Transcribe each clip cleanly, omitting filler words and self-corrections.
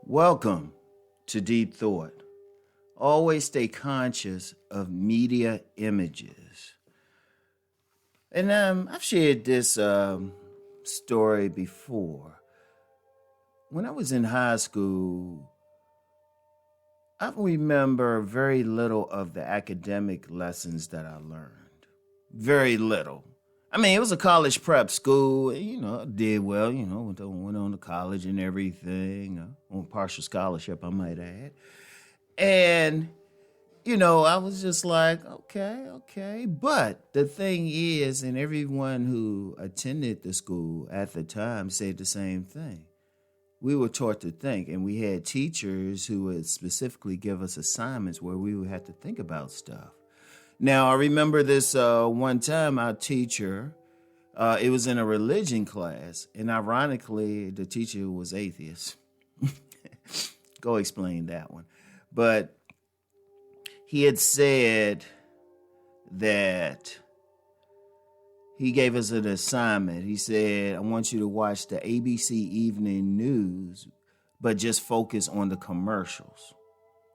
Welcome to Deep Thought. Always stay conscious of media images. And I've shared this story before. When I was in high school, I remember very little of the academic lessons that I learned. Very little. I mean, it was a college prep school. I did well, went on to college and everything, on partial scholarship, I might add. And, I was just like, okay. But the thing is, and everyone who attended the school at the time said the same thing. We were taught to think, and we had teachers who would specifically give us assignments where we would have to think about stuff. Now, I remember this one time our teacher, it was in a religion class, and ironically, the teacher was atheist. Go explain that one. But he had said that he gave us an assignment. He said, I want you to watch the ABC Evening News, but just focus on the commercials.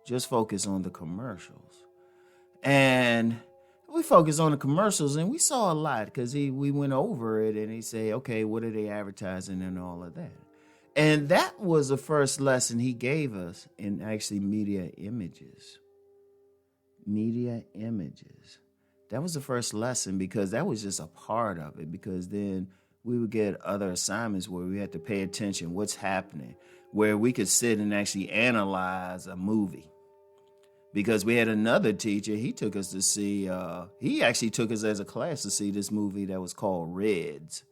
Just focus on the commercials. And we focused on the commercials, and we saw a lot because we went over it, and he said, okay, what are they advertising and all of that? And that was the first lesson he gave us in actually media images. Media images. That was the first lesson because that was just a part of it, because then we would get other assignments where we had to pay attention, what's happening, where we could sit and actually analyze a movie. Because we had another teacher, he took us to see, he actually took us as a class to see this movie that was called Reds.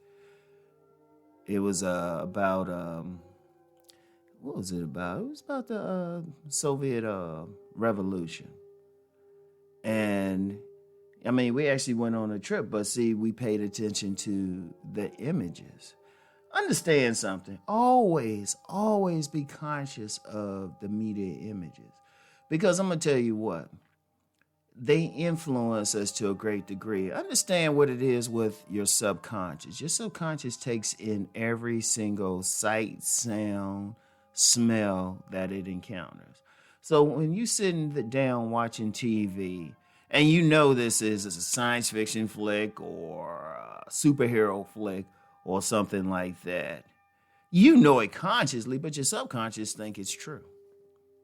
It was about, what was it about? It was about the Soviet Revolution. And, I mean, we actually went on a trip, but see, we paid attention to the images. Understand something. Always be conscious of the media images. Because I'm going to tell you what, they influence us to a great degree. Understand what it is with your subconscious. Your subconscious takes in every single sight, sound, smell that it encounters. So when you're sitting down watching TV, and you know this is a science fiction flick or a superhero flick or something like that, you know it consciously, but your subconscious think it's true.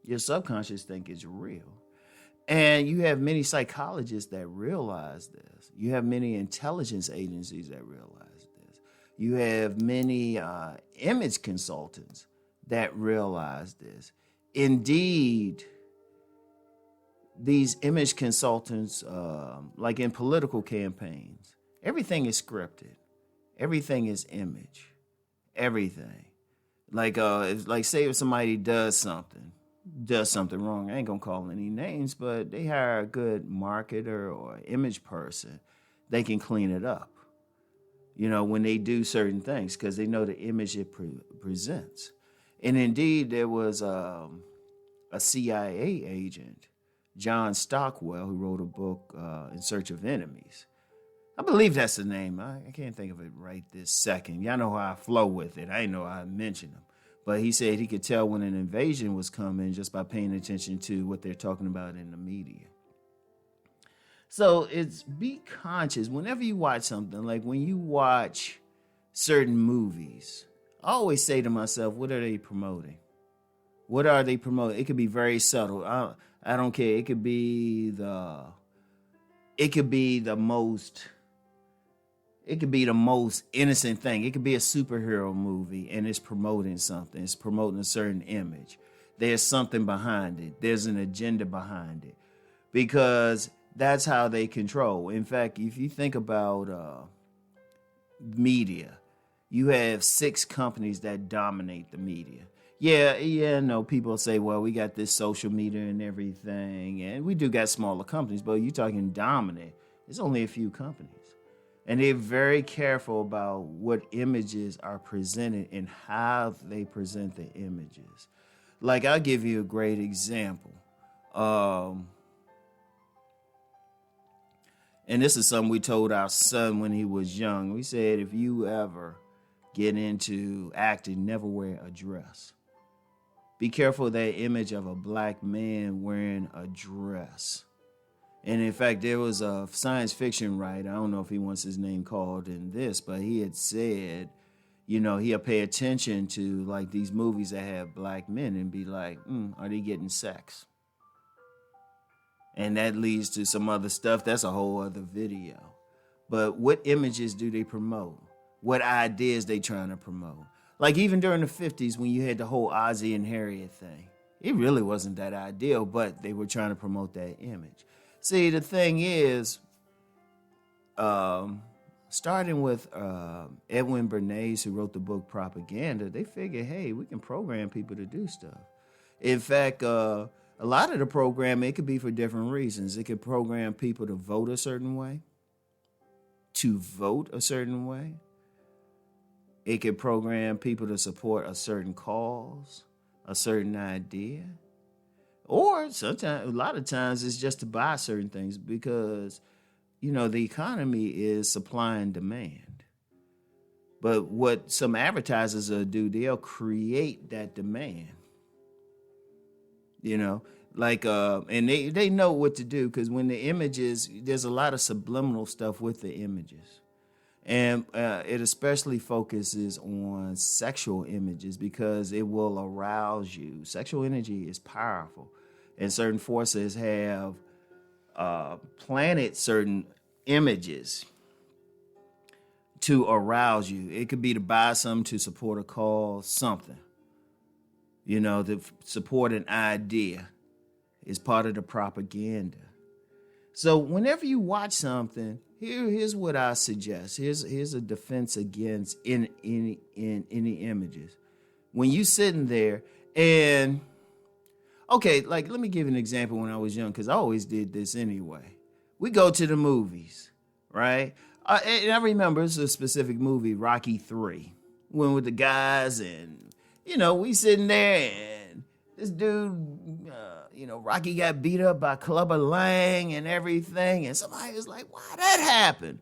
Your subconscious think it's real. And you have many psychologists that realize this. You have many intelligence agencies that realize this. You have many image consultants that realize this. Indeed, these image consultants, like in political campaigns, everything is scripted. Everything is image. Everything. Like say if somebody does something wrong, I ain't gonna call any names, but they hire a good marketer or image person, they can clean it up, when they do certain things, because they know the image it presents. And indeed, there was a CIA agent, John Stockwell, who wrote a book, In Search of Enemies. I believe that's the name. I can't think of it right this second. Y'all know how I flow with it. I didn't know how I mentioned them. But he said he could tell when an invasion was coming just by paying attention to what they're talking about in the media. So be conscious. Whenever you watch something, like when you watch certain movies, I always say to myself, what are they promoting? What are they promoting? It could be very subtle. I don't care. It could be the most innocent thing. It could be a superhero movie and it's promoting something. It's promoting a certain image. There's something behind it. There's an agenda behind it. Because that's how they control. In fact, if you think about media, you have 6 companies that dominate the media. No, people say, well, we got this social media and everything, and we do got smaller companies, but you're talking dominant. There's only a few companies. And they're very careful about what images are presented and how they present the images. Like, I'll give you a great example. And this is something we told our son when he was young. We said, if you ever get into acting, never wear a dress. Be careful of that image of a black man wearing a dress. And in fact, there was a science fiction writer, I don't know if he wants his name called in this, but he had said, he'll pay attention to like these movies that have black men and be like, are they getting sex? And that leads to some other stuff. That's a whole other video. But what images do they promote? What ideas they trying to promote? Like even during the 50s when you had the whole Ozzie and Harriet thing, it really wasn't that ideal, but they were trying to promote that image. See, the thing is, starting with Edwin Bernays, who wrote the book Propaganda, they figured, hey, we can program people to do stuff. In fact, a lot of the programming, it could be for different reasons. It could program people to vote a certain way. It could program people to support a certain cause, a certain idea. Or sometimes, a lot of times, it's just to buy certain things because, the economy is supply and demand. But what some advertisers will do, they'll create that demand. And they know what to do because when the images, there's a lot of subliminal stuff with the images. And it especially focuses on sexual images because it will arouse you. Sexual energy is powerful. And certain forces have planted certain images to arouse you. It could be to buy something, to support a cause, something. To support an idea is part of the propaganda. So whenever you watch something, here's what I suggest. Here's a defense against in any images. When you sitting there and okay, like let me give you an example when I was young, because I always did this anyway. We go to the movies, right? And I remember it's a specific movie, Rocky 3. Went with the guys and, we sitting there and this dude, Rocky got beat up by Clubber Lang and everything. And somebody was like, why that happened?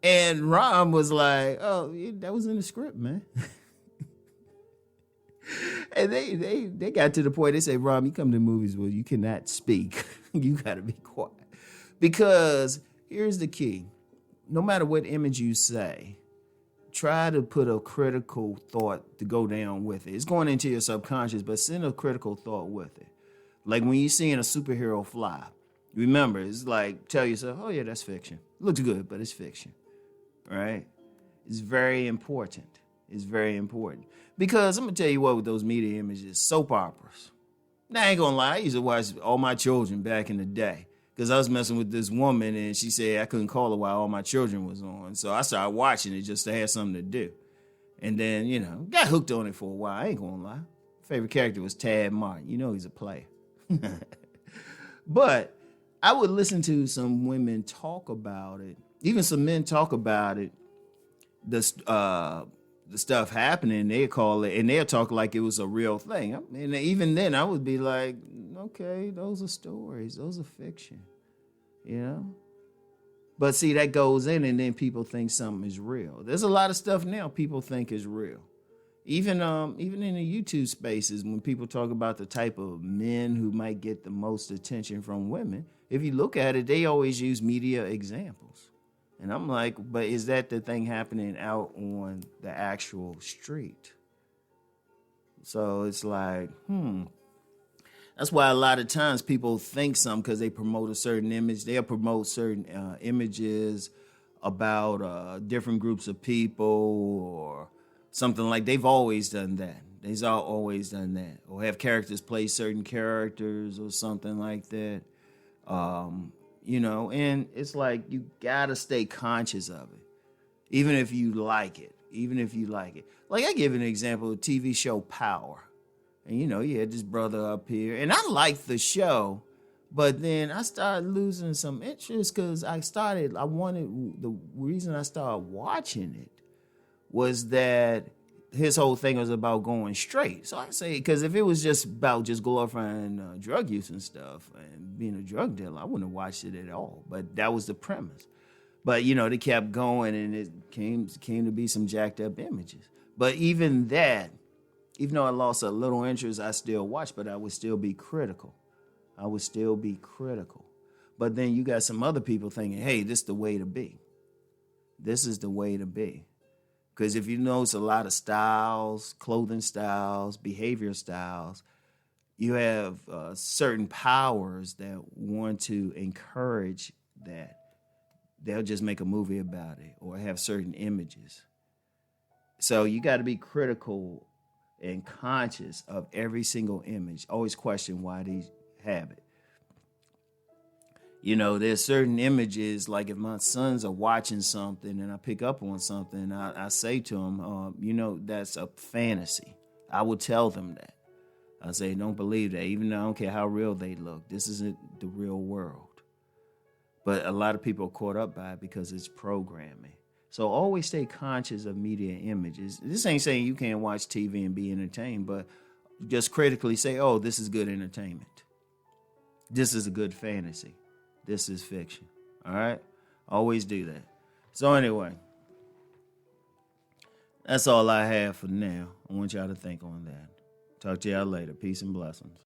And Rom was like, oh, that was in the script, man. And they got to the point, they say, Rom, you come to movies where you cannot speak. You got to be quiet. Because here's the key. No matter what image you say, try to put a critical thought to go down with it. It's going into your subconscious, but send a critical thought with it. Like when you're seeing a superhero fly, remember, it's like, tell yourself, oh yeah, that's fiction. Looks good, but it's fiction, right? It's very important. It's very important. Because I'm going to tell you what, with those media images, soap operas. Now, I ain't going to lie, I used to watch All My Children back in the day. Because I was messing with this woman and she said I couldn't call her while All My Children was on. So I started watching it just to have something to do. And then, got hooked on it for a while. I ain't going to lie. Favorite character was Tad Martin. He's a player. But I would listen to some women talk about it. Even some men talk about it. The stuff happening, they call it, and they'll talk like it was a real thing. And even then, I would be like, okay, those are stories. Those are fiction, But see, that goes in, and then people think something is real. There's a lot of stuff now people think is real. Even in the YouTube spaces, when people talk about the type of men who might get the most attention from women, if you look at it, they always use media examples. And I'm like, but is that the thing happening out on the actual street? So it's like, That's why a lot of times people think something because they promote a certain image. They'll promote certain images about different groups of people or something like they've always done that. They've always done that. Or have characters play certain characters or something like that. And it's like you gotta stay conscious of it, even if you like it. Like I give an example of the TV show Power, and you had this brother up here, and I liked the show, but then I started losing some interest because the reason I started watching it was that his whole thing was about going straight. So I say, because if it was just about just glorifying drug use and stuff and being a drug dealer, I wouldn't have watched it at all. But that was the premise. But, they kept going and it came to be some jacked up images. But even that, Even though I lost a little interest, I still watch, but I would still be critical. But then you got some other people thinking, hey, this is the way to be. This is the way to be. Because if you notice a lot of styles, clothing styles, behavior styles, you have certain powers that want to encourage that. They'll just make a movie about it or have certain images. So you got to be critical and conscious of every single image. Always question why they have it. You know, there's certain images, like if my sons are watching something and I pick up on something, I say to them, that's a fantasy. I will tell them that. I say, don't believe that, even though I don't care how real they look. This isn't the real world. But a lot of people are caught up by it because it's programming. So always stay conscious of media images. This ain't saying you can't watch TV and be entertained, but just critically say, oh, this is good entertainment. This is a good fantasy. This is fiction. All right? Always do that. So anyway, that's all I have for now. I want y'all to think on that. Talk to y'all later. Peace and blessings.